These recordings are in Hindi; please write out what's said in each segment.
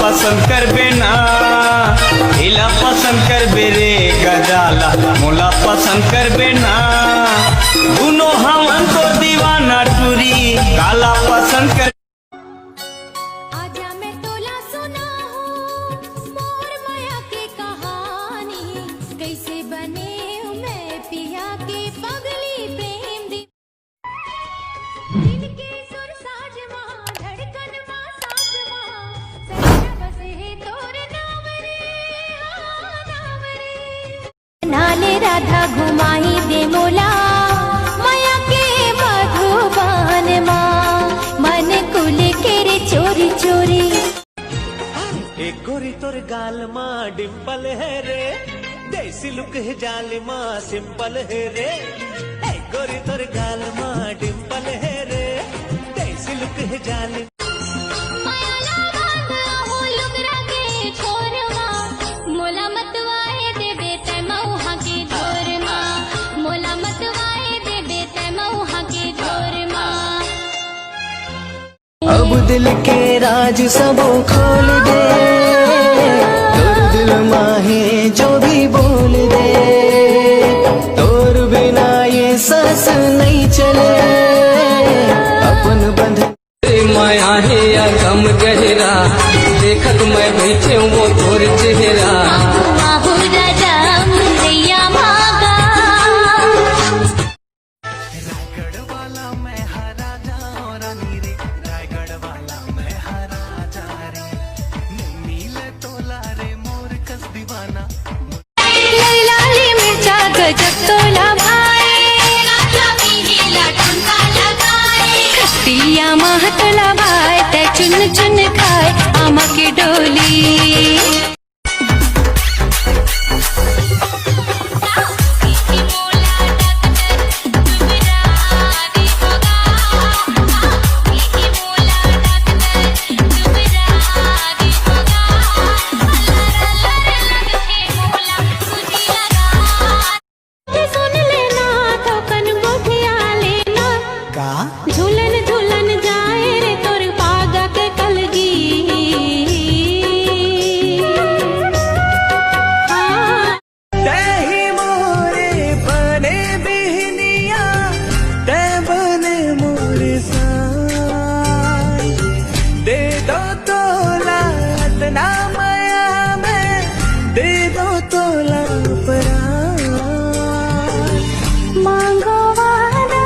पसंद करबे ना, हिला पसंद करबे रे गजाला मोला पसंद करबे ना। दोनों हमन तो दीवाना टूरी काला पसंद कर। आजा मैं तोला सुना हूँ मोर माया की कहानी, कैसे बने मैं पिया के पगली प्रेम दी। दिल के सुर साज माँ धड़कन माँ साज माँ, सजना बसे है तोर नाम रे, नाम रे। नाले राधा घुमाई दे मोला माया के मधुबन माँ, मन कुल के रे चोरी चोरी। एक गोरी तोर गाल माँ डिम्पल है रे, देसी लुक है जाली माँ सिंपल है रे। एक गोरी तोर गाल माँ डिम्पल है रे, देसी लुक है जाली। माया लावांगा हो लुगरा के छोरमा, मोला मतवाए दे बेटे मऊहा के जोरमा, मोला मतवाए दे बेटे मऊहा के जोरमा। अब दिल के राज सबो खोल दे, तोर दिल माहे जो भी बोल दे, तोर बिना ये सांस नहीं चले अपन बंध। माया है या गम गहरा, देखत मैं बैठे वो तोर चेहरा। आहू राजा मुरैया मागा, रायगढ़ वाला मैं हरा जा रानी रे, रायगढ़ वाला मैं हरा जा रे, नीले तोला रे मोर कस दीवाना। लाली मिर्चा गजब तोला भाई, राजा मिहिला ठुमका लगाए। खस्तिया माह तोला भाई, ते चुन चुन खाए आमा की डोली। सुन लेना तो कन गोठिया लेना, झूलन झूलन जाए रे तोर पागा के कलगी। हाँ। तेही मोरे बने बिहनिया, ते बने मोरे साई, दे दो तोला इतना माया में, दे दो तोला पराई। मांगो वादा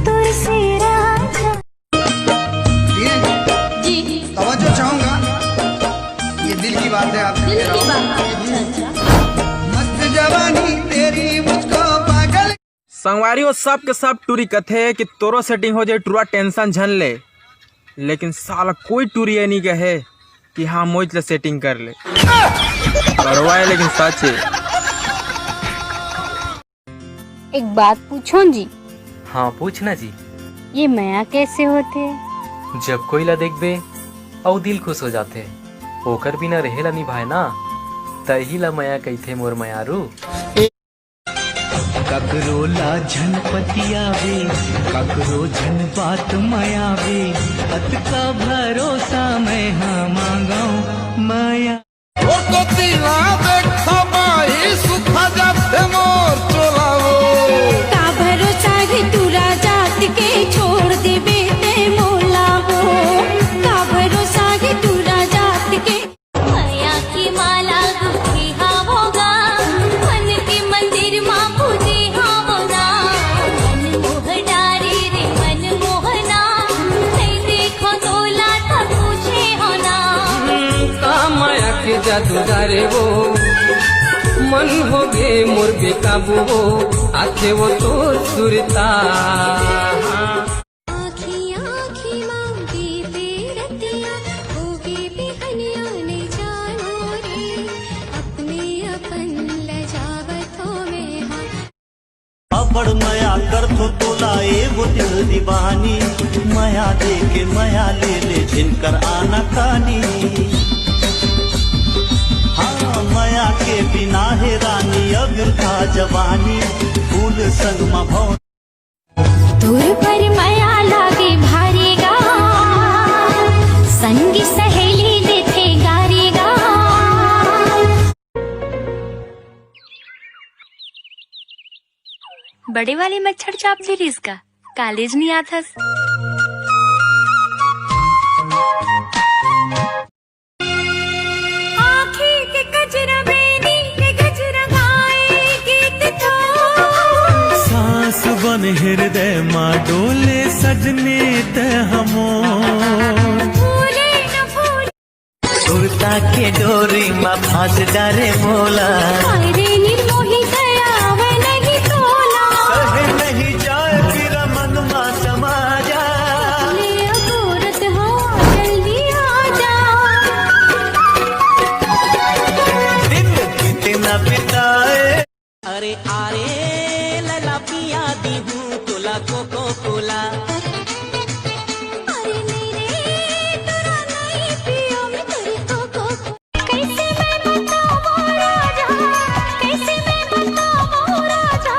तुझसे राजा। जी तवज्जो चाहूंगा, ये दिल की बात है आपसे कह रहा हूं। मस्त जवानी तेरी मुझको पागल। संगवारी सब के सब टूरी कथे कि तोरो सेटिंग हो जाए टूरा टेंशन झन ले, लेकिन साला कोई टूरी ये नहीं कहे कि हाँ मोज ले सेटिंग कर ले करवाए, लेकिन सच है। एक बात पूछो जी। हाँ पूछना जी। ये माया कैसे होते? जब कोई ला देखबे और दिल खुश हो जाते, ओकर बिना रहेला निभाए ना, तही ला माया कहथे मोर मायारू। ककरो ला झन पतियावे, ककरो झन बात मायावे, अत का भरोसा मैं हाँ मांगाऊं माया। का भरोसा है तू राजा के छोड़ दे बेटे मोला हो, का भरोसा है तू राजा के। माया की माला गुथी होगा, मन के मंदिर माँ पूजे होगा। मन मोह डारी रे मन मोहना, नहीं देखो तोला तब पूछे होना। का माया के जादूगारे वो, मन हो गे मोर बेकाबू हो, आखे वो तो सुरता। आँखी आँखी मांगी बेरतिया, होगे बेहनिया ने जानो रे, अपने अपन लजावतों में हाँ। बड़ माया कर थो तोला एगो दिल दीवानी, माया दे के माया ले ले जिनकर आना कानी। हाँ माया के बिना है रानी अविरथा जवानी, फूल संग में भव। दूर पर माया लागे भारी गा, संगी सहेली देते गार बड़े वाले मच्छर चाप ली रिस का कॉलेज नहीं आथस। आँखी के कजरा बेनी के गजरा गाए गीत था। सांस बन हृदय माँ डोले सजने ते हमो फूले न फूल सुरता के डोरी माँ फांस डारे मोला रे निर्मोही दया वे नहीं तोला। सहे नहीं जाए फिर मन माँ समा जा ले अघोरत हो जल्दी आ जा। दिन कितना बिताए अरे आरे लला पिया दी हूँ तुला कोको कोला अरे मेरे तेरा नहीं पियो मैं तेरी कोको। कैसे मैं बताऊँ राजा, कैसे मैं बताऊँ राजा,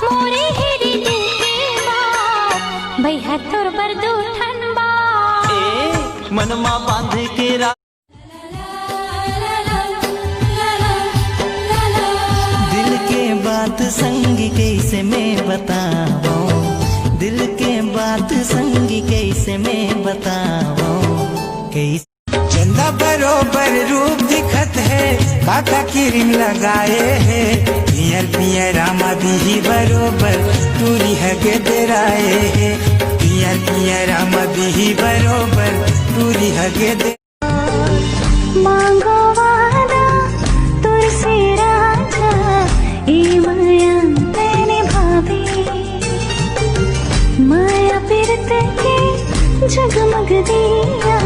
मोरे हेरी दिल के बात, भैया तोर बरदू ठनबा। ए मन माँ बांध के दिल के बात संग कैसे मैं बताऊं, दिल के बात संग कैसे मैं बताऊं, कैसे चंदा बरोबर रूप दिखत है काका क्रीम लगाए है पियर पियर रामा भी बरोबर टूरी है गेदराए है पियर पियर रामा भी बरोबर टूरी है गेदे मांगो वादा तुझसे राजा, ये माया मैंने भाभी, माया पिरत के जगमग दिया।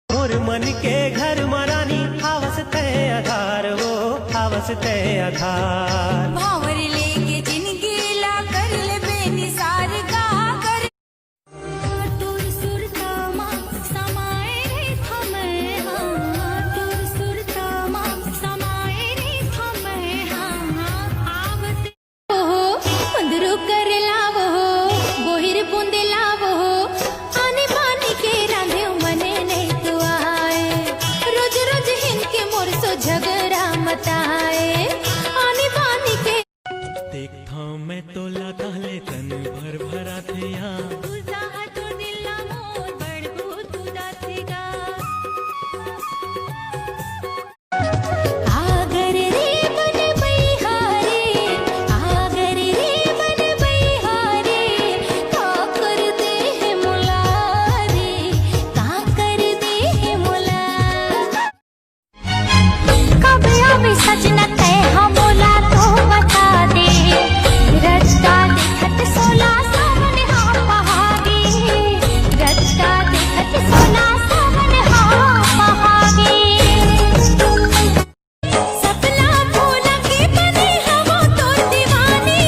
और मन के घर मरानी आवसते आधार वो आवसते आधार भावर लेके जिंदगी ला कर ले बेनिसार गा कर। टूर सुरतामा समाए रे थमे हाँ, टूर सुरतामा समाए रे थमे हाँ। आवत हो अंदरो कर लावो बोहिर बूंदे लावो, आने पानी के रांधे मने नहीं तो आए। रोज रोज हिनके मोर सो झगड़ा मताए, आने पानी के देखता मैं तो लगा ले तन भर भरा थे यहाँ तुझा तो दिला मोर बड़गो तुदा थेगा। आगर रे मन बहिहारे, आगर रे मन बहिहारे, का कर दे है मुलारे, का कर दे है मुला। कब आवे सजना तय हम बोला तो बता दे, रस्ता देखत सोला सामने हाँ पहागे, रस्ता देखत सोला सामने हाँ पहागे। सपना भूला के बने हवो तो दीवानी,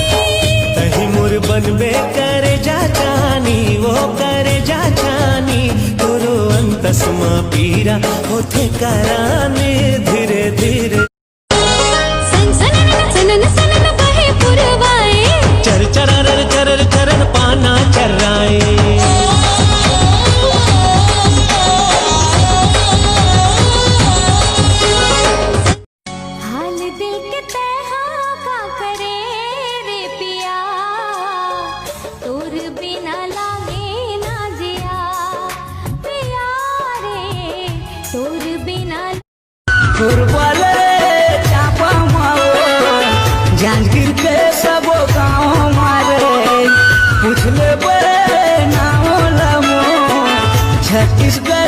तही मुर बनबे करे जा जानी वो करे जा जानी तोरो अंतसमा पीरा होते कराने धीरे धीरे सन सनन सनन सनन बहे पुरवाए। चर चरर चरर चरण पाना चर्राए हाल दिल के तहा का करे रे पिया, तोर बिना लागे ना जिया, पिया रे तोर बिना। फुरवाले चापा मारो जांजगीर के सबो गाँव मारे पूछ ले बे नाम लमो छत्तीसगढ़